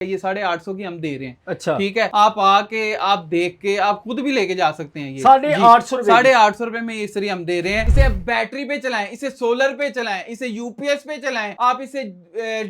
ये 850 की हम दे रहे हैं। अच्छा ठीक है, आप आके आप देख के आप खुद भी लेके जा सकते हैं। ये 850 850 में ये इस्त्री हम दे रहे हैं। इसे बैटरी पे चलाएं, इसे सोलर पे चलाएं, इसे यूपीएस पे चलाएं, आप इसे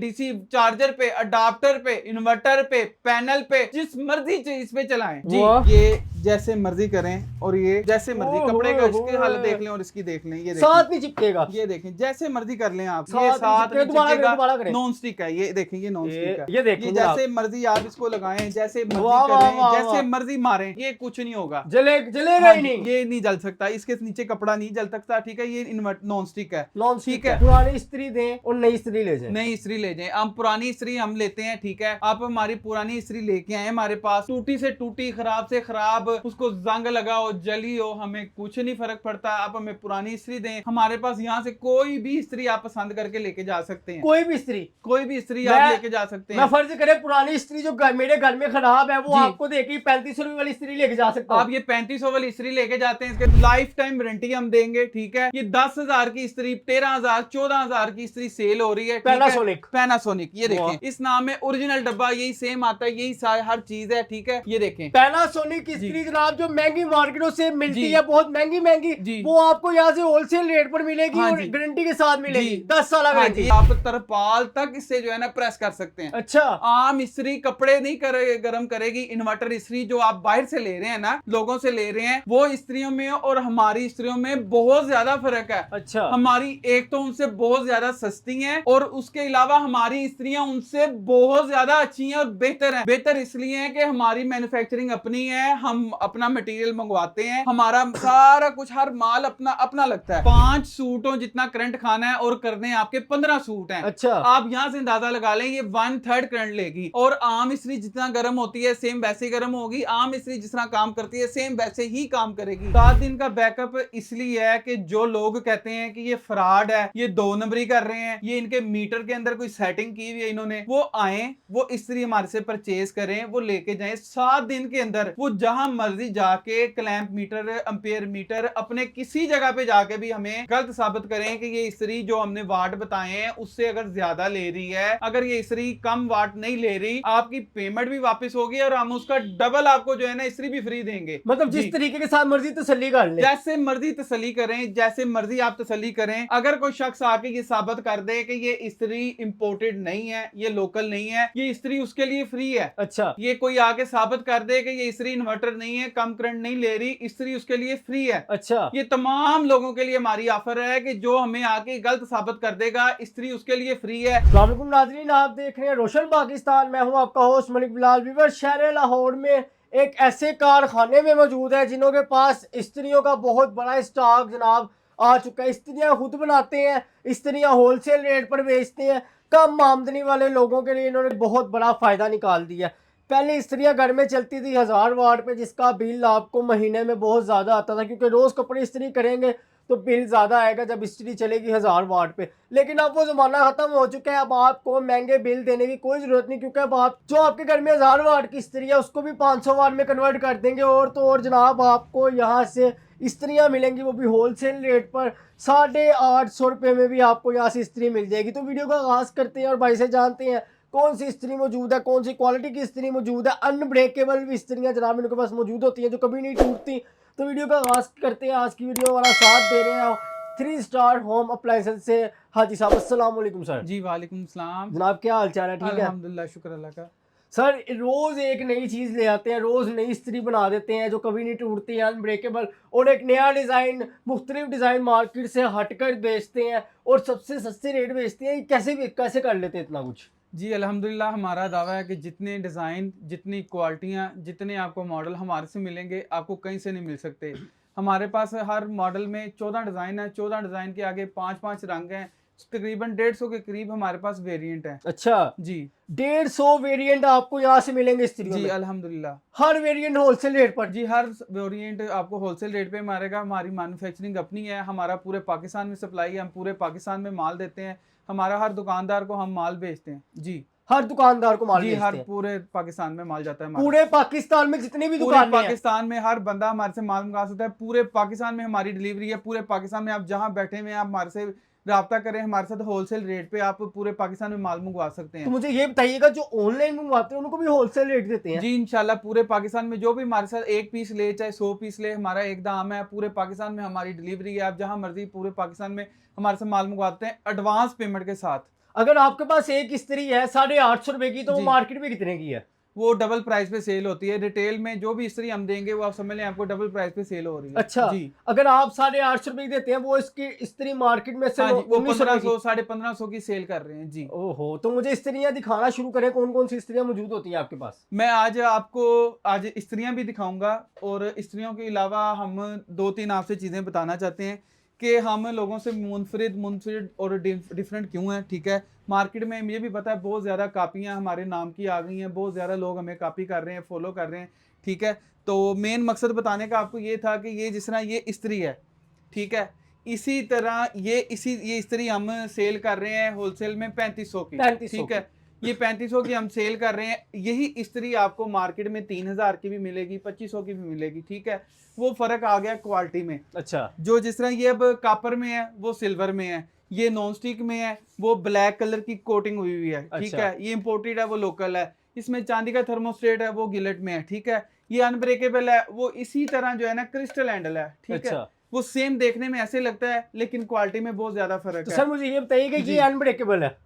डीसी चार्जर पे, अडाप्टर पे, इन्वर्टर पे, पैनल पे, जिस मर्जी चीज पे चलाएं जी। ये जैसे मर्जी करें और ये जैसे मर्जी कपड़े का इसकी हालत देख लें और इसकी देख लें। ये साथ नहीं चिपकेगा, ये देखें जैसे मर्जी कर लें आप, ये साथ नहीं चिपकेगा, नॉन स्टिक है। ये देखें, ये नॉन स्टिक है। ये देखें, ये जैसे मर्जी आप इसको लगाएं, जैसे मर्जी करें, जैसे मर्जी मारें, ये कुछ नहीं होगा, जलेगा ही नहीं। ये नहीं जल सकता, इसके नीचे कपड़ा नहीं जल सकता। ठीक है, ये नॉन स्टिक है। ठीक है, पुरानी इस्त्री दें और नई इस्त्री ले जाएं। नई इस्त्री ले जाएं। हम पुरानी इस्त्री हम लेते हैं। ठीक है, आप हमारी पुरानी इस्त्री लेके आए हमारे पास, टूटी से टूटी, खराब से खराब, उसको जंग लगा हो, जली हो, हमें कुछ नहीं फर्क पड़ता। आप हमें पुरानी इस्त्री दें, हमारे पास यहाँ से कोई भी इस्त्री आप पसंद करके लेके जा सकते हैं। कोई भी इस्त्री आप लेके जा सकते हैं। मैं फर्ज करें पुरानी इस्त्री जो मेरे घर में खराब है, वो आपको देके 3500 रुपए वाली इस्त्री लेके जा सकता हूं। आप ये 3500 वाली इस्त्री लेके जाते हैं, इसके लाइफ टाइम वारंटी हम देंगे। ठीक है, ये 10,000 की इस्त्री, 13,000, 14,000 की इस्त्री सेल हो रही है। पैनासोनिक, ये देखें, इस नाम में ओरिजिनल डब्बा यही सेम आता है, यही हर चीज है। ठीक है, ये देखें पैनासोनिक की इस्त्री जनाब जो महंगी मार्केटों से मिलती है, बहुत महंगी, वो आपको यहाँ से होलसेल रेट पर मिलेगी और गारंटी के साथ मिलेगी, 10 साल गारंटी। आप तरपाल तक इससे जो है ना प्रेस कर सकते हैं। अच्छा, आम इस्त्री कपड़े नहीं गर्म करेगी। इन्वर्टर इस्त्री जो आप बाहर से ले रहे हैं ना, लोगों से ले रहे हैं, वो इस्त्रियों में और हमारी इस्त्रियों में बहुत ज्यादा फर्क है। अच्छा, हमारी एक तो उनसे बहुत ज्यादा सस्ती है और उसके अलावा हमारी इस्त्रियां उनसे बहुत ज्यादा अच्छी हैं और बेहतर हैं। बेहतर इसलिए है कि हमारी मैन्युफैक्चरिंग अपनी है, हम अपना मटेरियल मंगवाते हैं, हमारा सारा कुछ हर माल अपना लगता है। 5 सूटों जितना करंट खाना है और करने आपके 15 सूट हैं। अच्छा, आप यहां से अंदाजा लगा लें, ये 1/3 करंट लेगी। और आम इस्त्री जितना गर्म होती है सेम वैसे ही गर्म होगी। आम इस्त्री जिस तरह काम करती है सेम वैसे ही काम करेगी। 7 दिन का बैकअप इसलिए है कि जो लोग कहते हैं कि ये फ्रॉड है, ये 2 नंबरी कर रहे हैं, ये इनके मीटर के अंदर कोई सेटिंग की हुई है इन्होंने, वो आए, वो इस्त्री हमारे से परचेज करें, वो लेके जाएं। 7 दिन के अंदर वो जहां मर्जी जाके क्लैंप मीटर, एम्पेयर मीटर, अपने किसी जगह पे जाके भी हमें गलत साबित करें कि ये इस्त्री जो हमने वाट बताए हैं उससे अगर ज्यादा ले रही है, अगर ये इस्त्री कम वाट नहीं ले रही, आपकी पेमेंट भी वापस होगी और हम उसका डबल आपको जो है ना इस्त्री भी फ्री देंगे। मतलब जिस तरीके के साथ मर्जी तसल्ली कर ले, जैसे मर्जी तसल्ली करें, जैसे मर्जी आप तसल्ली करें। अगर कोई शख्स आके ये साबित कर दे कि ये इस्त्री इंपोर्टेड नहीं है, ये लोकल नहीं है, ये इस्त्री उसके लिए फ्री है। अच्छा, ये कोई आके साबित कर दे कि ये इस्त्री इन्वर्टर नहीं है, कम करंट नहीं ले रही, इस्त्री उसके लिए फ्री है। अच्छा, ये तमाम लोगों के लिए हमारी ऑफर है कि जो हमें आके गलत साबित कर देगा, इस्त्री उसके लिए फ्री है। अस्सलाम वालेकुम नाज़रीन, आप देख रहे हैं रोशन पाकिस्तान। मैं हूं आपका होस्ट मलिक बिलाल। व्यूअर्स, शहर लाहौर में एक ऐसे कारखाने में मौजूद है जिन्हों के पास इस्त्रियों का बहुत बड़ा स्टॉक जनाब आ चुका है। इस्त्रियाँ खुद बनाते हैं, इस्त्रियाँ होलसेल रेट पर बेचते हैं। कम आमदनी वाले लोगों के लिए इन्होंने बहुत बड़ा फ़ायदा निकाल दिया। पहले इस्त्रियाँ घर में चलती थी 1000 वाट पे, जिसका बिल आपको महीने में बहुत ज़्यादा आता था, क्योंकि रोज़ कपड़े इस्त्री करेंगे तो बिल ज़्यादा आएगा जब इस्त्री चलेगी 1000 वाट पे। लेकिन अब वो ज़माना ख़त्म हो चुका है। अब आपको महंगे बिल देने की कोई ज़रूरत नहीं, क्योंकि अब आप जो आपके घर में 1000 वाट की इस्त्री है उसको भी 500 वाट में कन्वर्ट कर देंगे। और तो और जनाब, आपको यहाँ से इस्त्रियाँ मिलेंगी, वो भी होलसेल रेट पर 850 रुपये में भी आपको यहाँ से इस्त्री मिल जाएगी। तो वीडियो का आगाज़ करते हैं और भाई से जानते हैं कौन सी इस्त्री मौजूद है, कौन सी क्वालिटी की इस्त्री मौजूद है। अनब्रेकेबल इस्त्रियाँ जनाब इनके पास मौजूद होती हैं जो कभी नहीं टूटती। तो वीडियो का आगाज़ करते हैं। आज की वीडियो वाला साथ दे रहे हैं 3 स्टार होम अप्लायंसेज से हाजी साहब। अस्सलाम वालेकुम सर। जी वालेकुम सलाम जनाब, क्या हाल चाल है? ठीक है, अल्हम्दुलिल्लाह, शुक्र अल्लाह का। सर रोज़ एक नई चीज़ ले आते हैं, रोज़ नई इस्त्री बना देते हैं जो कभी नहीं टूटती है, अनब्रेकेबल, और एक नया डिज़ाइन, मुख्तलिफ डिज़ाइन मार्केट से हटकर बेचते हैं और सबसे सस्ते रेट बेचते हैं। कैसे कर लेते हैं इतना कुछ? जी अल्हम्दुलिल्लाह, हमारा दावा है कि जितने डिज़ाइन, जितनी क्वालिटियाँ, जितने आपको मॉडल हमारे से मिलेंगे, आपको कहीं से नहीं मिल सकते। हमारे पास हर मॉडल में 14 डिज़ाइन है, 14 डिज़ाइन के आगे 5-5 रंग हैं, तकरीबन 150 के करीब हमारे पास वेरिएंट है। अच्छा जी, 150 वेरिएंट आपको यहाँ से मिलेंगे इस्त्रियों जी में? अल्हम्दुलिल्लाह। हर वेरिएंट होलसेल रेट पर? जी, हर वेरिएंट आपको होलसेल रेट पे मारेगा। हमारी मैन्युफैक्चरिंग अपनी है, हमारा पूरे पाकिस्तान में सप्लाई है, हम पूरे पाकिस्तान में माल देते हैं। हमारा हर दुकानदार को हम माल बेचते हैं। जी, हर दुकानदार को माल जी, बेचते हर हैं? पूरे पाकिस्तान में माल जाता है हमारा। पूरे पाकिस्तान में जितनी भी पूरे दुकानें हैं? पाकिस्तान में हर बंदा हमारे से माल मंगा सकता है। पूरे पाकिस्तान में हमारी डिलीवरी है। पूरे पाकिस्तान में आप जहां बैठे हुए हैं, आप हमारे से राब्ता करें हमारे साथ, होलसेल रेट पे आप पूरे पाकिस्तान में माल मंगवा सकते तो हैं। मुझे ये बताइएगा, जो ऑनलाइन मंगवाते हैं उनको भी होलसेल रेट देते हैं? जी इंशाल्लाह, पूरे पाकिस्तान में जो भी हमारे साथ 1 पीस ले चाहे 100 पीस ले, हमारा एक दाम है। पूरे पाकिस्तान में हमारी डिलीवरी है, आप जहां मर्जी पूरे पाकिस्तान में हमारे से माल मंगवाते हैं एडवांस पेमेंट के साथ। अगर आपके पास एक इस्त्री है 850 रुपए की, तो वो जी। मार्केट में कितने की है? वो डबल प्राइस पे सेल होती है। रिटेल में जो भी इस्त्री हम देंगे वो आप समझ लें आपको डबल प्राइस पे सेल हो रही है। अच्छा, जी अगर आप 850 रुपए की देते हैं, वो इसकी इस्त्री मार्केट में से हाँ जी, वो 1900 रुपए 1500 1550 की सेल कर रहे हैं जी। ओहो, तो मुझे इस्त्रियां दिखाना शुरू करें, कौन कौन सी इस्त्रियां मौजूद होती हैं आपके पास? मैं आज आपको आज इस्त्रियां भी दिखाऊंगा, और इस्त्रियों के अलावा हम 2-3 आपसे चीज़ें बताना चाहते हैं कि हम लोगों से मुनफरिद और डिफरेंट क्यों हैं। ठीक है, मार्केट में मुझे भी पता है बहुत ज़्यादा कापियां हमारे नाम की आ गई हैं, बहुत ज़्यादा लोग हमें कॉपी कर रहे हैं, फॉलो कर रहे हैं। ठीक है, तो मेन मकसद बताने का आपको ये था कि ये जिस तरह ये इस्त्री है, ठीक है, इसी तरह ये इस्त्री हम सेल कर रहे हैं होलसेल में 3500 की। 3500 ठीक है, ये 3500 की हम सेल कर रहे हैं। यही इस्त्री आपको मार्केट में 3000 की भी मिलेगी, 2500 की भी मिलेगी। ठीक है, वो फर्क आ गया क्वालिटी में। अच्छा, जो जिस तरह ये अब कॉपर में है वो सिल्वर में है, ये नॉन स्टिक में है वो ब्लैक कलर की कोटिंग हुई हुई है। ठीक अच्छा। है, ये इंपोर्टेड है वो लोकल है। इसमें चांदी का थर्मोस्टेट है वो गिलेट में है। ठीक है, ये अनब्रेकेबल है, वो इसी तरह जो है ना क्रिस्टल हैंडल है। ठीक है, अच्छा। वो सेम देखने में ऐसे लगता है लेकिन क्वालिटी में बहुत ज्यादा फर्क तो है। सर मुझे ये बताइए कि जी। ये अनब्रेकेबल है?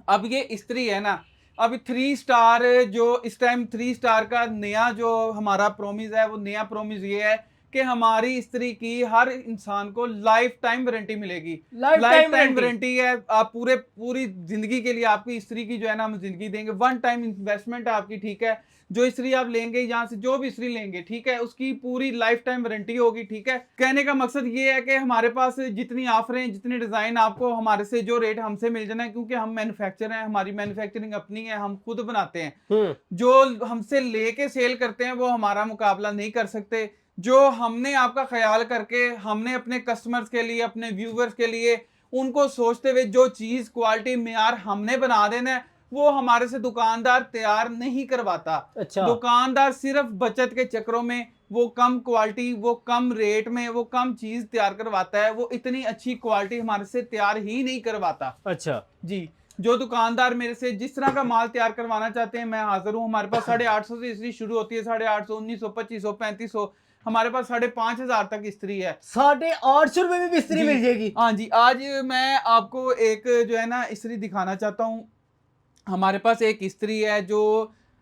अब ये इस्त्री है ना, अभी 3 स्टार जो इस टाइम 3 स्टार का नया जो हमारा प्रोमिस है, वो नया प्रोमिस ये है कि हमारी इस्त्री की हर इंसान को लाइफ टाइम वारंटी मिलेगी। Life life time warranty? Warranty है, आप पूरी जिंदगी के लिए आपकी इस्त्री की जो है ना हम जिंदगी देंगे। वन टाइम इन्वेस्टमेंट है आपकी। ठीक है, जो इस्त्री आप लेंगे यहाँ से, जो भी इस्त्री लेंगे, ठीक है, उसकी पूरी लाइफ टाइम वारंटी होगी। ठीक है, कहने का मकसद ये है कि हमारे पास जितनी ऑफरें, जितने डिजाइन आपको हमारे से जो रेट हमसे मिल जाना है, क्योंकि हम मैन्युफैक्चर हैं, हमारी मैन्युफैक्चरिंग अपनी है, हम खुद बनाते हैं। जो हमसे लेके सेल करते हैं वो हमारा मुकाबला नहीं कर सकते। जो हमने आपका ख्याल करके, हमने अपने कस्टमर्स के लिए, अपने व्यूवर्स के लिए, उनको सोचते हुए जो चीज क्वालिटी मेयार हमने बना देना है, वो हमारे से दुकानदार तैयार नहीं करवाता। अच्छा। दुकानदार सिर्फ बचत के चक्रों में वो कम क्वालिटी, वो कम रेट में, वो कम चीज तैयार करवाता है, वो इतनी अच्छी क्वालिटी हमारे से तैयार ही नहीं करवाता। अच्छा जी, जो दुकानदार मेरे से जिस तरह का माल तैयार करवाना चाहते हैं मैं हाजिर हूँ। हमारे पास 850 से इस्त्री शुरू होती है, 850, 1900, 2500, 3500, हमारे पास 5500 तक इस्त्री है। 850 रुपए में भी इस्त्री जी, मिल जाएगी? हाँ जी। आज मैं आपको एक जो है ना इस्त्री दिखाना चाहता हूँ। हमारे पास एक इस्त्री है जो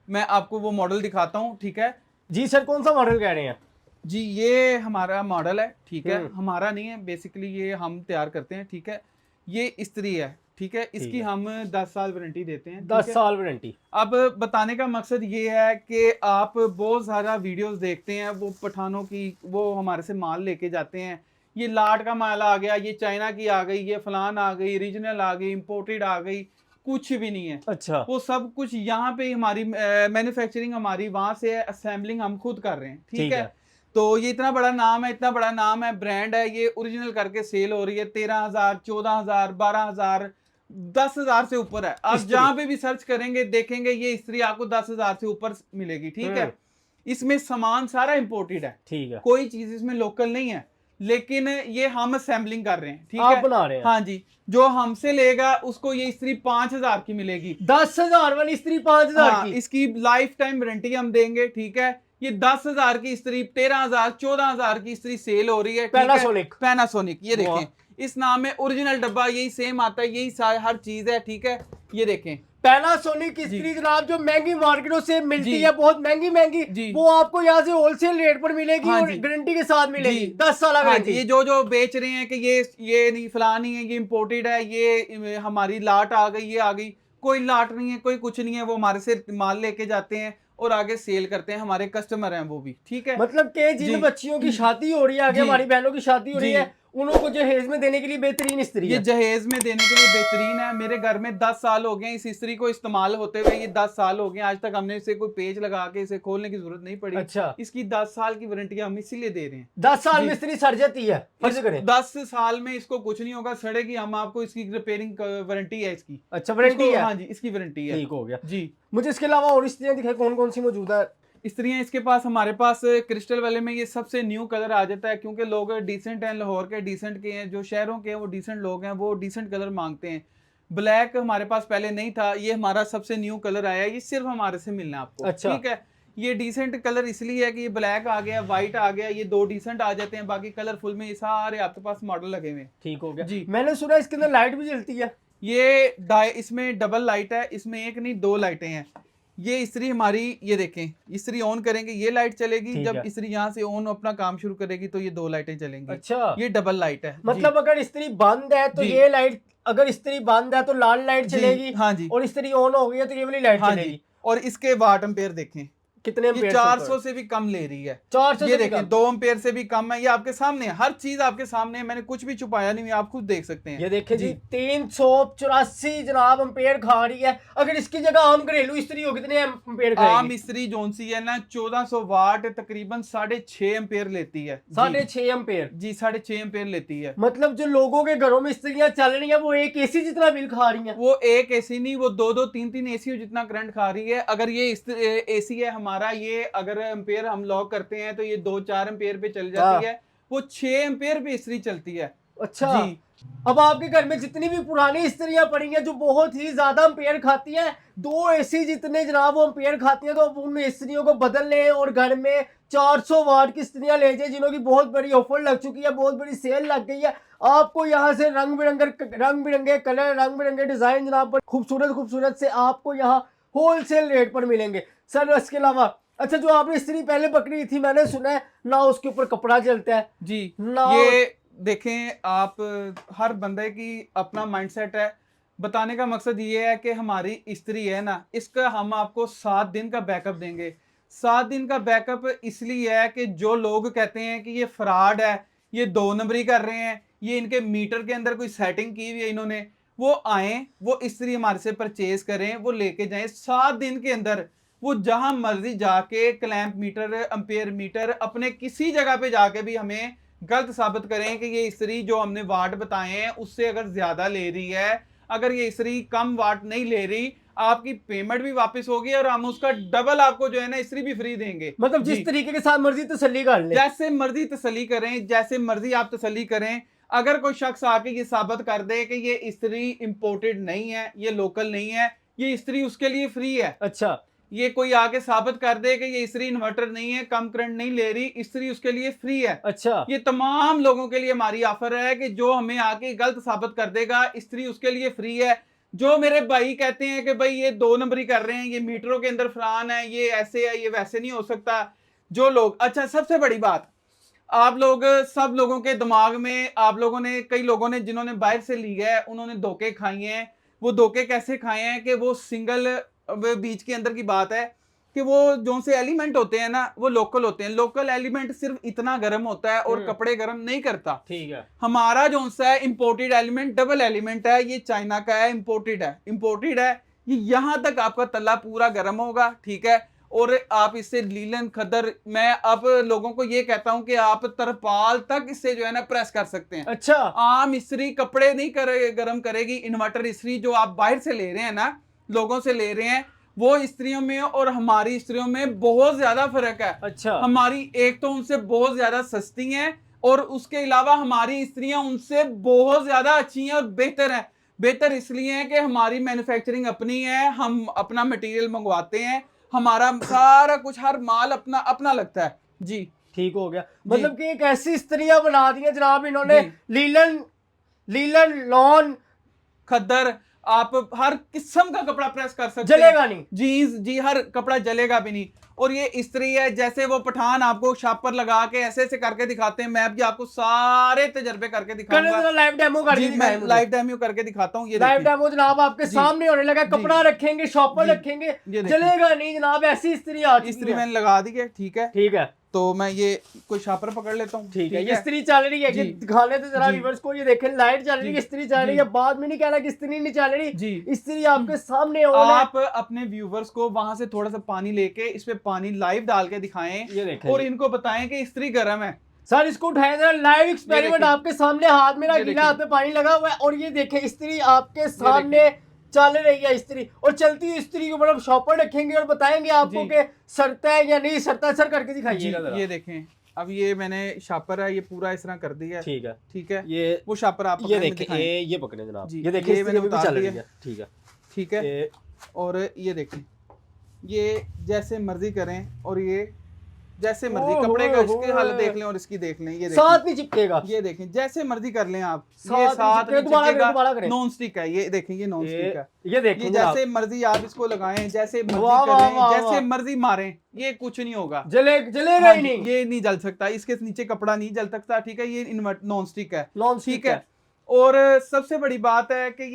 मैं आपको वो मॉडल दिखाता हूँ। ठीक है जी सर, कौन सा मॉडल कह रहे हैं? जी, ये हमारा मॉडल है। ठीक है, हम्म। हमारा नहीं है, बेसिकली ये हम तैयार करते हैं। ठीक है, ये इस्त्री है। ठीक है, इसकी है। हम 10 साल वारंटी देते हैं। 10 ठीक है? साल वारंटी? अब बताने का मकसद ये है कि आप बहुत सारा वीडियोस देखते हैं, वो पठानों की, वो हमारे से माल लेके जाते हैं, ये लाट का माल आ गया, ये चाइना की आ गई, ये फलान आ गई, रीजनल आ गई, इंपोर्टेड आ गई, कुछ भी नहीं है। अच्छा। वो सब कुछ यहाँ पे हमारी मैन्युफैक्चरिंग हमारी वहां से है, असेंबलिंग हम खुद कर रहे हैं। ठीक है, तो ये इतना बड़ा नाम है, इतना बड़ा नाम है, ब्रांड है, ये ओरिजिनल करके सेल हो रही है 13,000, 14,000, 12,000, 10,000 से ऊपर है। आप जहां पे भी सर्च करेंगे देखेंगे ये इस्त्री आपको 10,000 से ऊपर मिलेगी। ठीक है, इसमें सामान सारा इंपोर्टेड है। ठीक है, कोई चीज इसमें लोकल नहीं है, लेकिन ये हम असेंबलिंग कर रहे हैं। ठीक आप है, बना रहे हैं? हाँ जी, जो हमसे लेगा उसको ये इस्त्री 5,000 की मिलेगी। 10,000 वाली इस्त्री 5,000 हाँ, की? इसकी लाइफ टाइम वारंटी हम देंगे। ठीक है, ये 10,000 की इस्त्री, 13,000, 14,000 की इस्त्री सेल हो रही है। पैनासोनिक? पैनासोनिक, ये देखें, इस नाम में ओरिजिनल डब्बा यही सेम आता है, यही हर चीज है। ठीक है, ये देखें पैनासोनिक की इस्त्री जनाब, जो महंगी मार्केटों से मिलती जी। है, बहुत महंगी महंगी, जी। वो आपको यहाँ से होलसेल रेट पर मिलेगी। हाँ और जी। गारंटी के साथ मिलेगी। जी। 10 साल हाँ जी, गारंटी? ये जो बेच रहे हैं कि ये नहीं, फलां नहीं है, ये इंपोर्टेड है, ये हमारी लाट आ गई, ये आ गई, कोई लाट नहीं है, कोई कुछ नहीं है। वो हमारे से माल लेके जाते हैं और आगे सेल करते हैं, हमारे कस्टमर हैं वो भी। ठीक है, मतलब कि जिन जी। बच्चियों की शादी हो रही है, आगे जी। हमारी बहनों की शादी हो रही जी। है, उनको जहेज में देने के लिए बेहतरीन इस्त्री ये है। जहेज में देने के लिए बेहतरीन है। मेरे घर में 10 साल हो गए इस इस्त्री को इस्तेमाल होते हुए, ये 10 साल हो गए, आज तक हमने इसे कोई पेज लगा के इसे खोलने की जरूरत नहीं पड़ी। अच्छा। इसकी 10 साल की वारंटी हम इसीलिए दे रहे हैं। 10 साल जी। में इस्त्री सड़ जाती है, फर्ज करें? 10 साल में इसको कुछ नहीं होगा, सड़ेगी, हम आपको इसकी रिपेयरिंग वारंटी है इसकी। अच्छा, वारंटी है? हाँ जी, इसकी वारंटी है। ठीक हो गया जी। मुझे इसके अलावा और इस्त्रियां दिखाई, कौन कौन सी मौजूद है? इस्त्रियाँ इसके पास हमारे पास क्रिस्टल वाले में ये सबसे न्यू कलर आ जाता है, क्योंकि लोग डिसेंट हैं, लाहौर के डिसेंट के हैं, जो शहरों के हैं वो डिसेंट लोग हैं, वो डिसेंट कलर मांगते हैं। ब्लैक हमारे पास पहले नहीं था, ये हमारा सबसे न्यू कलर आया है, ये सिर्फ हमारे से मिलना है आपको। अच्छा। ठीक है, ये डिसेंट कलर इसलिए है कि ये ब्लैक आ गया, व्हाइट आ गया, ये दो डिसेंट आ जाते हैं, बाकी कलरफुल में ये सारे आपके पास मॉडल लगे हुए हैं। ठीक हो गया जी। मैंने सुना इसके अंदर लाइट भी जलती है। ये इसमें डबल लाइट है, इसमें एक नहीं दो लाइटें हैं। ये इस्त्री हमारी, ये देखें, इस्त्री ऑन करेंगे ये लाइट चलेगी, ठीक जब है। इस्त्री यहाँ से ऑन अपना काम शुरू करेगी तो ये दो लाइटें चलेंगी। अच्छा, ये डबल लाइट है। मतलब अगर इस्त्री बंद है तो जी। ये लाइट, अगर इस्त्री बंद है तो लाल लाइट जी, चलेगी। हाँ जी, और इस्त्री ऑन हो गई है तो ये वाली लाइट हाँ चलेगी। जी। और इसके वाट एम्पेयर देखें, कितने ये एम्पेयर 400 से भी कम ले रही है। 400 ये से भी देखें कम? 2 एम्पेयर से भी कम है, ये आपके सामने है, हर चीज आपके सामने है, मैंने कुछ भी छुपाया नहीं है, आप खुद देख सकते हैं। ये देखें जी 384 जनाब एम्पेयर खा रही है। अगर इसकी जगह आम घरेलू इस्त्री हो कितने एम्पेयर आम खाएगी? इस्त्री जोन सी है ना 1400 वाट तकरीबन 6.5 एम्पेयर लेती है। 6.5 एम्पेयर जी 6.5 एम्पेयर लेती है। मतलब जो लोगों के घरों में इस्त्रियां चल रही हैं वो एक एसी जितना बिल खा रही हैं। वो एक एसी नहीं, वो दो दो तीन तीन एसी जितना करंट खा रही है। अगर ये एसी है हमारा, ये अगर एम्पेयर हम लॉक करते हैं तो ये 2-4 एम्पेयर पे चल जाती है, वो 6 एम्पेयर पे इस्त्री चलती है। अच्छा जी। अब आपके घर में जितनी भी पुरानी इस्त्रियां पड़ी हैं जो बहुत ही ज्यादा एम्पेयर खाती हैं, 2 एसी जितने जनाब वो एम्पेयर खाती हैं, तो आप उन इस्त्रियों को बदल लें और घर में 400 वाट की इस्त्रियां ले जाए, जिन्हों की बहुत बड़ी ऑफर लग चुकी है, बहुत बड़ी सेल लग गई है। आपको यहाँ से रंग बिरंगे कलर, रंग बिरंगे डिजाइन जनाब पर खूबसूरत से आपको यहाँ होलसेल रेट पर मिलेंगे। सर इसके अलावा अच्छा, जो आपने इस्त्री पहले पकड़ी थी, मैंने सुना है ना उसके ऊपर कपड़ा जलता है जी ना। ये देखें आप, हर बंदे की अपना माइंडसेट है। बताने का मकसद ये है कि हमारी इस्त्री है ना, इसका हम आपको 7 दिन का बैकअप देंगे। 7 दिन का बैकअप इसलिए है कि जो लोग कहते हैं कि ये फ्रॉड है, ये 2 नंबरी कर रहे हैं, ये इनके मीटर के अंदर कोई सेटिंग की हुई है इन्होंने, वो आए, वो इस्त्री हमारे से परचेज करें, वो लेके जाएं। 7 दिन के अंदर वो जहां मर्जी जाके क्लैंप मीटर, एम्पेयर मीटर, अपने किसी जगह पे जाके भी हमें गलत साबित करें कि ये इस्त्री जो हमने वाट बताए हैं उससे अगर ज्यादा ले रही है, अगर ये इस्त्री कम वाट नहीं ले रही, आपकी पेमेंट भी वापस होगी और हम उसका डबल आपको जो है ना इस्त्री भी फ्री देंगे। मतलब जिस तरीके के साथ मर्जी तसल्ली कर ले, जैसे मर्जी तसल्ली करें, जैसे मर्जी आप तसल्ली करें। अगर कोई शख्स आके ये साबित कर दे कि ये इस्त्री इंपोर्टेड नहीं है, ये लोकल नहीं है, ये इस्त्री उसके लिए फ्री है। अच्छा, ये कोई आके साबित कर दे कि ये इस्त्री इन्वर्टर नहीं है, कम करंट नहीं ले रही, इस्त्री उसके लिए फ्री है। अच्छा, ये तमाम लोगों के लिए हमारी ऑफर है कि जो हमें आके गलत साबित कर देगा, इस्त्री उसके लिए फ्री है। जो मेरे भाई कहते हैं कि भाई ये 2 नंबरी कर रहे हैं, ये मीटरों के अंदर फलान है, ये ऐसे है, ये वैसे नहीं हो सकता, जो लोग, अच्छा सबसे बड़ी बात, आप लोग सब लोगों के दिमाग में, आप लोगों ने, कई लोगों ने जिन्होंने बाहर से ली है उन्होंने धोखे खाए हैं। वो धोखे कैसे खाए हैं कि वो सिंगल बीच के अंदर की बात है कि वो जो से एलिमेंट होते हैं ना वो लोकल होते हैं। लोकल एलिमेंट सिर्फ इतना गर्म होता है और कपड़े गर्म नहीं करता। ठीक है। हमारा जो सा है इंपोर्टेड एलिमेंट, डबल एलिमेंट है, ये चाइना का है, इंपोर्टेड है, ये यहां तक आपका तला पूरा गर्म होगा। ठीक है, और आप इससे लीलन खदर, मैं अब लोगों को ये कहता हूं कि आप तरपाल तक इससे जो है ना प्रेस कर सकते हैं। अच्छा, आम इस्त्री कपड़े नहीं गर्म करेगी, इन्वर्टर इस्त्री जो आप बाहर से ले रहे हैं ना, लोगों से ले रहे हैं, वो इस्त्रियों में और हमारी इस्त्रियों में बहुत ज्यादा फर्क है। अच्छा, हमारी एक तो उनसे बहुत ज्यादा सस्ती हैं और उसके अलावा हमारी इस्त्रियां उनसे बहुत ज्यादा अच्छी हैं और बेहतर हैं। बेहतर इसलिए है कि हमारी मैन्युफैक्चरिंग अपनी है, हम अपना मटेरियल मंगवाते हैं, हमारा सारा कुछ, हर माल अपना अपना लगता है। जी ठीक हो गया। मतलब कि एक ऐसी इस्त्रियां बना दी हैं जनाब इन्होंने, लीलन लॉन खद्दर, आप हर किस्म का कपड़ा प्रेस कर सकते हैं, जलेगा नहीं। जीन्स, जी हर कपड़ा जलेगा भी नहीं। और ये इस्त्री है, जैसे वो पठान आपको शापर लगा के ऐसे ऐसे करके दिखाते हैं, मैं भी आपको सारे तजर्बे करके दिखाऊंगा। लाइव डेमो करके मैं लाइव डेमो करके दिखाता हूँ। ये लाइव डेमो जनाब आपके सामने होने लगा। कपड़ा रखेंगे, शॉपर रखेंगे, जलेगा नहीं जनाब। ऐसी इस्त्री आ चुकी है। इस्त्री मैंने लगा दी है। ठीक है, ठीक है, तो मैं ये कोई शापर पकड़ लेता हूँ। ठीक है, ये इस्त्री चल रही है कि दिखाने तो जरा व्यूअर्स को, ये देखें लाइट चल रही है, इस्त्री चल रही है। बाद में नहीं कहना कि इस्त्री नहीं चल रही जी, इस्त्री आपके सामने हो। आप अपने व्यूअर्स को वहां से थोड़ा सा पानी लेके इस पे पानी लाइव डाल के दिखाएं, ये देखें, और इनको बताएं कि इस्त्री गर्म है। सर इसको उठाए जरा, लाइव एक्सपेरिमेंट आपके सामने, हाथ मेरा गीला, हाथ में पानी लगा हुआ है और ये देखें इस्त्री आपके सामने चल रही है इस्त्री, और चलती हुई इस्त्री के ऊपर हम शॉपर रखेंगे और बताएंगे आपको जी। कि सरता है या नहीं सरता। सर करके जी दिखाइएगा जरा। ये देखें, अब ये मैंने शापर है ये पूरा इस तरह कर दिया है, ठीक है, ठीक है। ये वो शापर आप ये पकड़े में देखें, दिखाएं। ये पकड़े जनाब, जी, ये देखिए ये इस्त्री मैंने अभी भी उतार चल रही दिया। है। ठीक है, ठीक है, ये और ये देखें, ये जैसे मर्जी करें, और ये जैसे मर्जी ओह कपड़े का हो इसकी हो। हालत देख लें और इसकी देख लें, ये साथ देखें, नहीं चिपकेगा। ये देखें जैसे मर्जी कर लें आप, साथ ये नहीं साथ चिपकेगा। नहीं दोबारा करें, चिपकेगा, दोबारा करें। नॉन स्टिक है, ये देखें ये नॉन स्टिक है। ये देखें ये जनाब, जैसे मर्जी आप इसको लगाएं, जैसे मर्जी वाह, वाह, करें, वाह, जैसे वाह। मर्जी मारें, ये कुछ नहीं होगा। जलेगा हाँ ही जी, नहीं, ये नहीं जल सकता, इसके नीचे कपड़ा नहीं जल सकता, ठीक है। ये इन्वर्ट नॉन स्टिक है, नॉन ठीक स्टिक है। है। और सबसे बड़ी बात है कि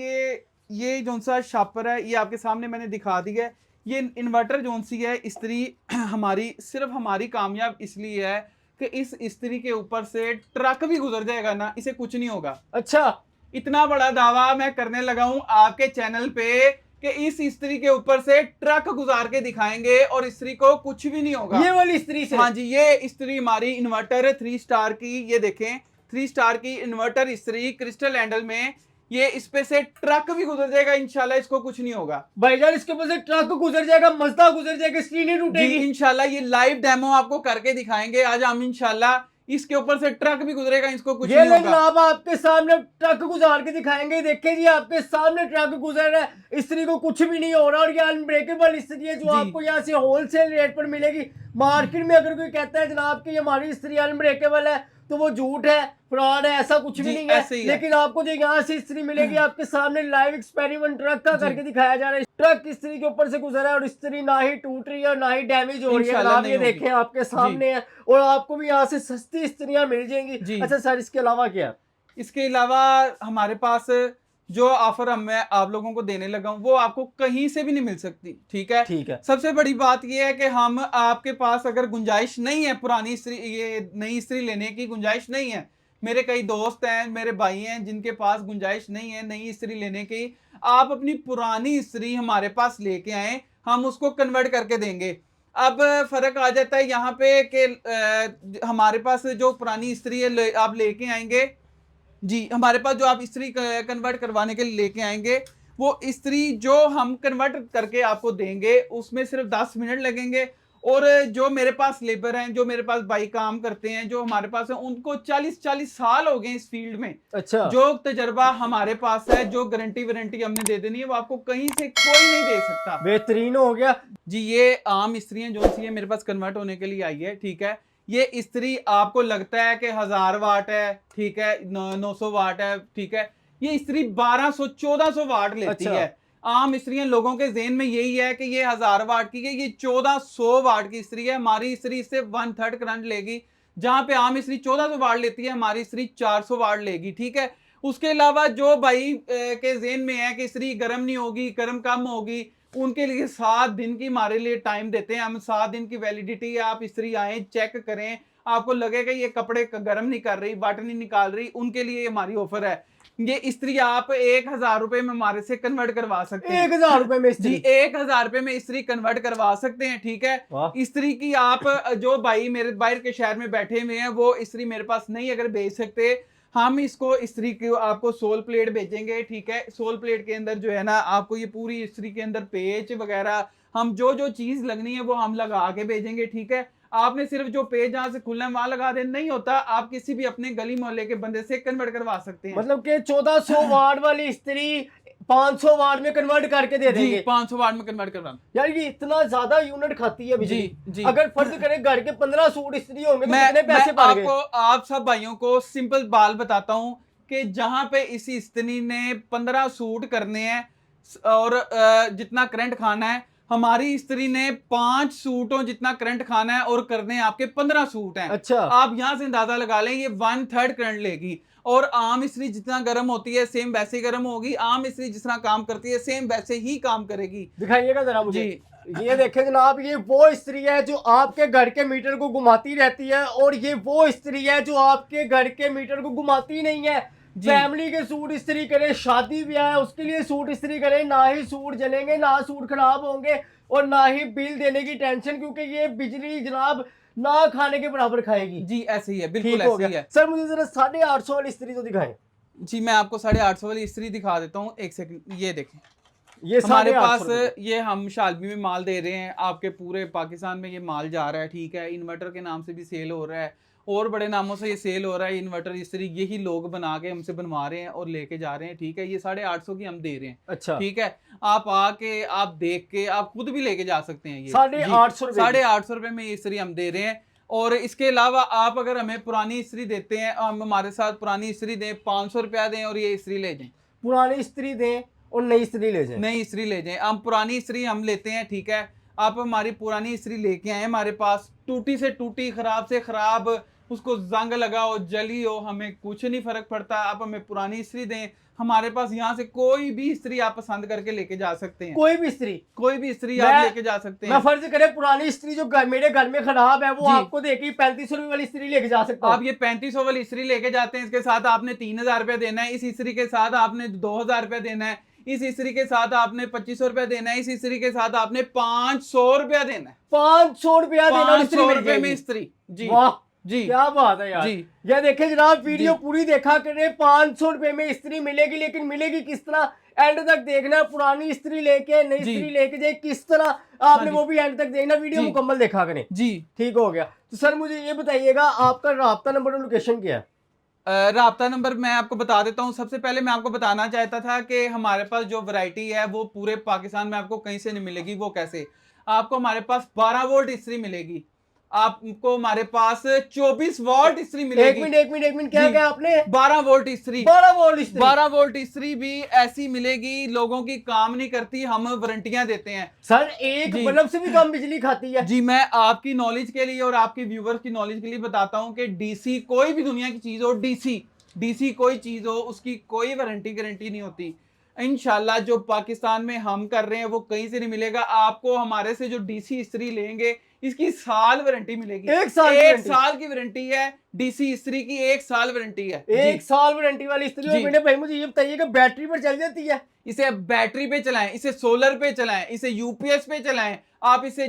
ये जो सा शापर है ये आपके सामने मैंने दिखा दिया है। ये इन्वर्टर जो सी है इस्त्री हमारी सिर्फ हमारी कामयाब इसलिए है कि इस इस्त्री के ऊपर से ट्रक भी गुजर जाएगा ना, इसे कुछ नहीं होगा। अच्छा, इतना बड़ा दावा मैं करने लगा हूं आपके चैनल पे कि इस इस्त्री के ऊपर से ट्रक गुजार के दिखाएंगे और इस्त्री को कुछ भी नहीं होगा। ये वाली इस्त्री से? हाँ जी, ये इस्त्री हमारी इन्वर्टर 3 स्टार की, ये देखें 3 स्टार की इन्वर्टर इस्त्री क्रिस्टल हैंडल में, ये इस पे से ट्रक भी गुजर जाएगा इंशाल्लाह, इसको कुछ नहीं होगा। भाईजान इसके ऊपर से ट्रक गुजर जाएगा, मजदा गुजर जाएगा, इस्त्री नहीं जी टूटेगी? इंशाल्लाह ये लाइव डेमो आपको करके दिखाएंगे आज हम इंशाल्लाह। इसके ऊपर से ट्रक भी गुजरेगा, इसको कुछ ये नहीं ले होगा। जनाब आपके सामने ट्रक गुजार के दिखाएंगे। देखिए जी, आपके सामने ट्रक गुजर रहा है, इस्त्री को कुछ भी नहीं हो रहा। और ये अनब्रेकेबल इस्त्री है जो जी। आपको यहाँ से होलसेल रेट पर मिलेगी। मार्केट में अगर कोई कहता है जनाब कि हमारी इस्त्री अनब्रेकेबल है तो वो झूठ है, फ्रॉड है, ऐसा कुछ भी जी, नहीं है। ऐसे ही है। लेकिन आपको जो यहाँ से इस्त्री मिलेगी आपके सामने लाइव एक्सपेरिमेंट ट्रक का करके दिखाया जा रहा है। ट्रक इस्त्री के ऊपर से गुजरा है और इस्त्री ना ही टूट रही है और ना ही डैमेज हो रही है। इंशाल्लाह जनाब नहीं ये होगी। देखें आपके सामने है, और आपको भी यहाँ से सस्ती इस्त्रियां मिल जाएंगी। जी। अच्छा सर, इसके अलावा क्या? इसके अलावा हमारे पास जो ऑफर मैं आप लोगों को देने लगा हूं वो आपको कहीं से भी नहीं मिल सकती, ठीक है। ठीक है, सबसे बड़ी बात यह है कि हम आपके पास अगर गुंजाइश नहीं है पुरानी इस्त्री, ये नई इस्त्री लेने की गुंजाइश नहीं है, मेरे कई दोस्त हैं, मेरे भाई हैं जिनके पास गुंजाइश नहीं है नई इस्त्री लेने की, आप अपनी पुरानी इस्त्री हमारे पास लेके आए, हम उसको कन्वर्ट करके देंगे। अब फर्क आ जाता है यहाँ पे कि हमारे पास जो पुरानी इस्त्री है आप लेके आएंगे, जी हमारे पास जो आप इस्त्री कन्वर्ट करवाने के लिए लेके आएंगे, वो इस्त्री जो हम कन्वर्ट करके आपको देंगे उसमें सिर्फ 10 मिनट लगेंगे। और जो मेरे पास लेबर हैं, जो मेरे पास भाई काम करते हैं, जो हमारे पास है, उनको 40-40 साल हो गए इस फील्ड में। अच्छा, जो तजर्बा हमारे पास है, जो गारंटी वारंटी हमने दे देनी है, वो आपको कहीं से कोई नहीं दे सकता। बेहतरीन हो गया जी ये आम इस्त्रियां जो सी है मेरे पास कन्वर्ट होने के लिए आई है, ठीक है। ये इस्त्री आपको लगता है कि 1000 वाट है, ठीक है, 900 वाट है, ठीक है, ये इस्त्री 1200-1400 वाट लेती अच्छा। है। आम इस्त्रियां लोगों के जेहन में यही है कि ये 1000 वाट की है, ये 1400 वाट की इस्त्री है। हमारी इस्त्री इससे 1/3 करंट लेगी, जहां पे आम इस्त्री 1400 वाट लेती है, हमारी इस्त्री 400 वाट लेगी, ठीक है। उसके अलावा जो भाई के जेहन में है कि इस्त्री गर्म नहीं होगी, गर्म कम होगी, उनके लिए 7 दिन की हमारे लिए टाइम देते हैं हम। 7 दिन की वैलिडिटी है, आप इस्त्री आए चेक करें, आपको लगेगा ये कपड़े गर्म नहीं कर रही, वाटर नहीं निकाल रही, उनके लिए हमारी ऑफर है। ये इस्त्री आप 1000 रुपए में हमारे से कन्वर्ट करवा सकते हैं। 1000 रुपए में जी इस्त्री? 1000 रुपए में इस्त्री कन्वर्ट करवा सकते हैं, ठीक है। वाह। इस्त्री की आप जो भाई मेरे बाहर के शहर में बैठे हुए हैं वो इस्त्री मेरे पास नहीं अगर भेज सकते, हम इसको इस्त्री को आपको सोल प्लेट भेजेंगे, ठीक है। सोल प्लेट के अंदर जो है ना आपको ये पूरी इस्त्री के अंदर पेच वगैरह हम जो जो चीज लगनी है वो हम लगा के भेजेंगे, ठीक है। आपने सिर्फ जो पेज जहां से खुलना है वहां लगा देना नहीं होता, आप किसी भी अपने गली मोहल्ले के बंदे से कन्वर्ट करवा सकते हैं। मतलब कि 1400 वाट वाली इस्त्री 500 वाट में कन्वर्ट करके दे जी देंगे? 500 वाट में कन्वर्ट करवाना। यार ये इतना ज्यादा यूनिट खाती है बिजली। जी, जी। अगर फर्ज करें घर के 15 सूट इस्त्री होंगे तो मैं कितने पैसे पड़ गए? आपको आप सब भाइयों को सिंपल बाल बताता हूं कि जहां पे इस इस्त्री ने 15 सूट करने हैं और जितना करंट खाना है, हमारी इस्त्री ने 5 सूटों जितना करंट खाना है और करने आपके 15 सूट हैं। अच्छा, आप यहां से अंदाजा लगा लें ये 1/3 करंट लेगी। और आम इस्त्री जितना गर्म होती है सेम वैसे ही गर्म होगी, आम इस्त्री जिस तरह काम करती है सेम वैसे ही काम करेगी। दिखाइएगा जरा मुझे। जी। ये देखें जनाब, ये वो इस्त्री है जो आपके घर के मीटर को घुमाती रहती है, और ये वो इस्त्री है जो आपके घर के मीटर को घुमाती नहीं है। फैमिली के सूट इस्त्री करें, शादी ब्याह है उसके लिए सूट इस्त्री करें, ना ही सूट जलेंगे, ना सूट खराब होंगे, और ना ही बिल देने की टेंशन, क्योंकि ये बिजली जनाब ना खाने के बराबर खाएगी। जी ऐसे ही है, बिल्कुल ठीक हो ऐसे ही गया। है। सर मुझे जरा 850 वाली इस्त्री तो दिखाएं। जी मैं आपको 850 वाली इस्त्री दिखा देता हूँ, एक सेकंड। ये देखें, ये हमारे 850 पास रुपए। ये हम शालमी में माल दे रहे हैं, आपके पूरे पाकिस्तान में ये माल जा रहा है, ठीक है। इन्वर्टर के नाम से भी सेल हो रहा है और बड़े नामों से ये सेल हो रहा है। इन्वर्टर इस तरह यही लोग बना के हमसे बनवा रहे हैं और लेके जा रहे हैं, ठीक है। ये 850 की हम दे रहे हैं, अच्छा, ठीक है। आप आके आप देख के आप खुद भी लेके जा सकते हैं। ये 850 रुपए। 850 रुपए में ये इस्त्री हम दे रहे हैं। और इसके अलावा आप अगर हमें पुरानी इस्त्री देते हैं, हम हमारे साथ पुरानी इस्त्री दें, 500 रुपया दें और ये इस्त्री ले जाएं, पुरानी इस्त्री दें और नई इस्त्री ले जाएं। नई इस्त्री ले जाएं। हम पुरानी इस्त्री हम लेते हैं, ठीक है। आप हमारी पुरानी इस्त्री लेके आए हमारे पास, टूटी से टूटी, खराब से खराब, उसको जंग लगा हो, जली हो, हमें कुछ नहीं फर्क पड़ता। आप हमें पुरानी इस्त्री दें, हमारे पास यहाँ से कोई भी इस्त्री आप पसंद करके लेके जा सकते हैं। कोई भी इस्त्री, कोई भी इस्त्री मैं- आप लेके जा सकते मैं हैं। फर्ज करें पुरानी इस्त्री जो मेरे घर में खराब है वो जी। आपको देके 3500 रुपए वाली इस्त्री लेके जा सकता हूँ। आप ये 3500 वाली इस्त्री लेके जाते हैं, इसके साथ आपने 3000 रुपया देना है, इस इस्त्री के साथ आपने 2000 रुपया देना है, इस इस्त्री के साथ आपने 2500 रुपया देना है, इस इस्त्री के साथ आपने 500 रुपया देना है। 500 रुपया देना और इस्त्री 500 मिल रुपए में जाएगी। इस्त्री। जी वाह, जी क्या बात है यार। जी। ये देखे जनाब, वीडियो जी। पूरी देखा करें। 500 रुपए में इस्त्री मिलेगी, लेकिन मिलेगी किस तरह एंड तक देखना है। पुरानी इस्त्री लेके नई जी। इस्त्री लेके जाए किस तरह आपने जी। वो भी एंड तक देखना, वीडियो जी। मुकम्मल देखा करें। जी। ठीक हो गया। तो सर मुझे ये बताइएगा, आपका राब्ता नंबर और लोकेशन क्या है? राब्ता नंबर मैं आपको बता देता हूँ। सबसे पहले मैं आपको बताना चाहता था कि हमारे पास जो वैरायटी है वो पूरे पाकिस्तान में आपको कहीं से नहीं मिलेगी। वो कैसे? आपको हमारे पास 12 वोल्ट इस्त्री मिलेगी, आपको हमारे पास 24 वोल्ट इस्त्री एक मिलेगी। मिनट एक मिनट एक मिनट, क्या जी। क्या आपने? 12 वोल्ट इस्त्री, 12 वोल्ट इस्त्री। 12 वोल्ट इस्त्री भी ऐसी मिलेगी, लोगों की काम नहीं करती, हम वारंटियां देते हैं। सर एक जी। बल्ब से भी कम बिजली खाती है। जी, मैं आपकी नॉलेज के लिए और आपके व्यूवर्स की नॉलेज के लिए बताता हूं कि डीसी कोई भी दुनिया की चीज हो, डीसी कोई चीज हो, उसकी कोई वारंटी गारंटी नहीं होती। इंशाल्लाह जो पाकिस्तान में हम कर रहे हैं वो कहीं से नहीं मिलेगा। आपको हमारे से जो डीसी इस्त्री लेंगे इसकी साल वारंटी मिलेगी। एक साल की एक वारंटी। साल की वारंटी है डीसी इस्त्री की, एक साल वारंटी है। एक साल वारंटी वाली इस्त्री। और जी। मैंने भाई मुझे ये बताइए कि बैटरी पर चल जाती है? इसे बैटरी पे चलाएं, इसे सोलर पे चलाएं, इसे यूपीएस पे चलाएं, आप इसे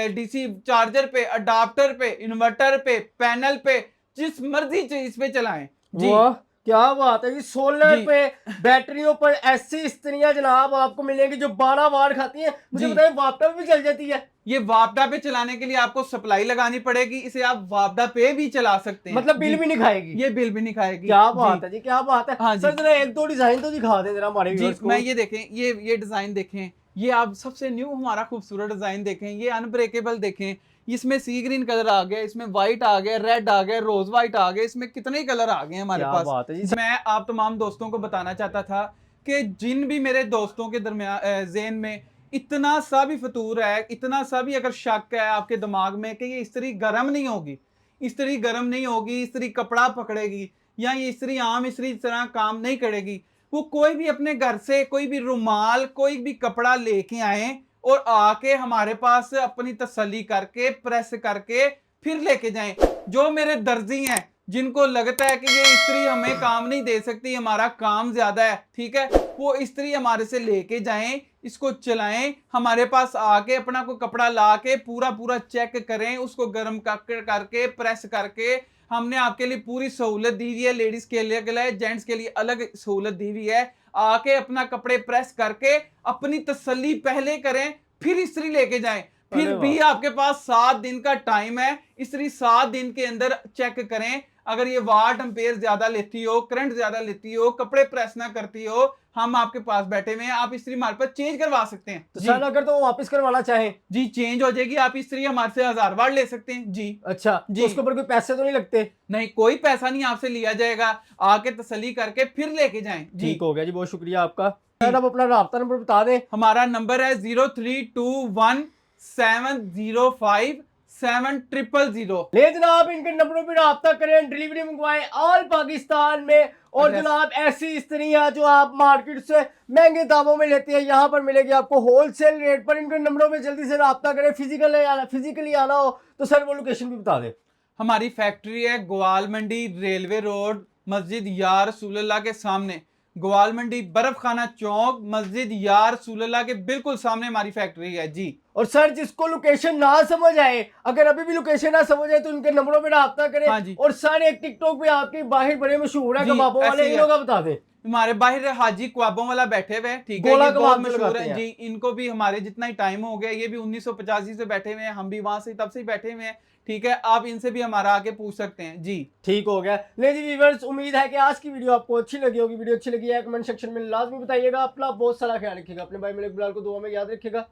डीसी चार्जर पे, अडाप्टर पे, इन्वर्टर पे, पैनल पे, जिस मर्जी चीज पे चलाएं। जी। वाह, क्या बात है जी। सोलर जी। पे, बैटरियों पर ऐसी इस्त्रियां जनाब आपको मिलेंगी जो 12 वाट खाती हैं। मुझे जी। बताइए वापटा भी चल जाती है? ये वापडा पे चलाने के लिए आपको सप्लाई लगानी पड़ेगी, इसे आप वापडा पे भी चला सकते हैं। मतलब बिल जी। भी नहीं खाएगी? ये बिल भी नहीं खाएगी। क्या बात है जी, क्या बात है। हाँ जी। सर जरा एक दो डिजाइन तो दिखा दें जरा हमारे जी, व्यूअर्स को। मैं ये देखें, ये डिजाइन देखें, ये आप सबसे न्यू हमारा खूबसूरत डिजाइन देखें, ये अनब्रेकेबल देखें। इसमें सी ग्रीन कलर आ गया, इसमें व्हाइट आ गया, रेड आ गया, रोज व्हाइट आ गया, इसमें कितने ही कलर आ गए हमारे क्या पास। बात है जी। मैं आप तमाम दोस्तों को बताना चाहता था कि जिन भी मेरे दोस्तों के दरमियान ज़हन में इतना सा भी फतूर है, इतना सा भी अगर शक है आपके दिमाग में कि ये इस्त्री गर्म नहीं होगी, इस्त्री गर्म नहीं होगी, इस्त्री कपड़ा पकड़ेगी, या ये इस्त्री आम इस्त्री तरह काम नहीं करेगी, वो कोई भी अपने घर से कोई भी रुमाल, कोई भी कपड़ा लेके आए और आके हमारे पास अपनी तसल्ली करके प्रेस करके फिर लेके जाएं। जो मेरे दर्जी हैं जिनको लगता है कि ये इस्त्री हमें काम नहीं दे सकती, हमारा काम ज्यादा है, ठीक है, वो इस्त्री हमारे से लेके जाएं, इसको चलाएं, हमारे पास आके अपना कोई कपड़ा ला के पूरा चेक करें, उसको गर्म करके प्रेस करके हमने आपके लिए पूरी सहूलत दी हुई है। लेडीज के लिए, जेंट्स के लिए अलग सहूलत दी हुई है। आके अपना कपड़े प्रेस करके अपनी तसल्ली पहले करें, फिर इस्त्री लेके जाएं। फिर भी आपके पास 7 दिन का टाइम है, इस्त्री 7 दिन के अंदर चेक करें। अगर ये वाट एम्पेयर ज्यादा लेती हो, करंट ज्यादा लेती हो, कपड़े प्रेस ना करती हो, हम आपके पास बैठे हुए हैं, आप इस्त्री हमारे पास चेंज करवा सकते हैं। तो सर अगर तो वापस करवाना चाहें? जी, चेंज हो जाएगी। आप इस्त्री हमारे से 1000 वाट ले सकते हैं। जी। अच्छा जी। तो उसके ऊपर कोई पैसे तो नहीं लगते? नहीं, कोई पैसा नहीं आपसे लिया जाएगा, आके तसल्ली करके फिर लेके जाएं। जी। ठीक हो गया जी, बहुत शुक्रिया आपका। सर आप अपना राब्ता नंबर बता दें। हमारा नंबर है 0321705700। ले जनाब, इनके नंबरों पर राब्ता करें, डिलीवरी मंगवाएं ऑल पाकिस्तान में। और Address- जनाब ऐसी इस्त्रियां जो आप मार्केट से महंगे दामों में लेते हैं, यहाँ पर मिलेगी आपको होलसेल रेट पर। इनके नंबरों पे जल्दी से राब्ता करें। फिजिकली आना हो तो सर वो लोकेशन भी बता दें। हमारी फैक्ट्री है ग्वाल मंडी, रेलवे रोड, मस्जिद यार रसूलुल्लाह के सामने। ग्वाल मंडी बर्फ खाना चौक, मस्जिद यार रसूलुल्लाह के बिल्कुल सामने हमारी फैक्ट्री है। जी। और सर जिसको लोकेशन ना समझ आए, अगर अभी भी लोकेशन ना समझ आए, तो उनके नंबरों पे राब्ता करें। हाँ जी। और सर एक टिकटॉक पे आपके बाहर बड़े मशहूर है जी, कबाबों वाले, ऐसे ही इन है। लोगों का बता दें। हमारे बाहर हाजी ख्वाबों वाला बैठे हुए हैं, ठीक है, गोला ये बहुत कबाब मशहूर लगाते है हैं। जी। इनको भी हमारे जितना ही टाइम हो गया, ये भी 1985 से बैठे हुए हैं, हम भी वहां से तब से ही बैठे हुए हैं, ठीक है। आप इनसे भी हमारा आके पूछ सकते हैं जी। ठीक हो गया। ले जी व्यूअर्स, उम्मीद है कि आज की वीडियो आपको अच्छी लगी होगी। वीडियो अच्छी लगी है कमेंट सेक्शन में लाजमी बताइएगा। अपना बहुत सारा ख्याल रखिएगा, अपने भाई मलिक बिलाल को दुआ में याद रखिएगा।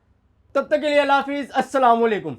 तब तक के लिए अल्लाह हाफिज, अस्सलाम वालेकुम।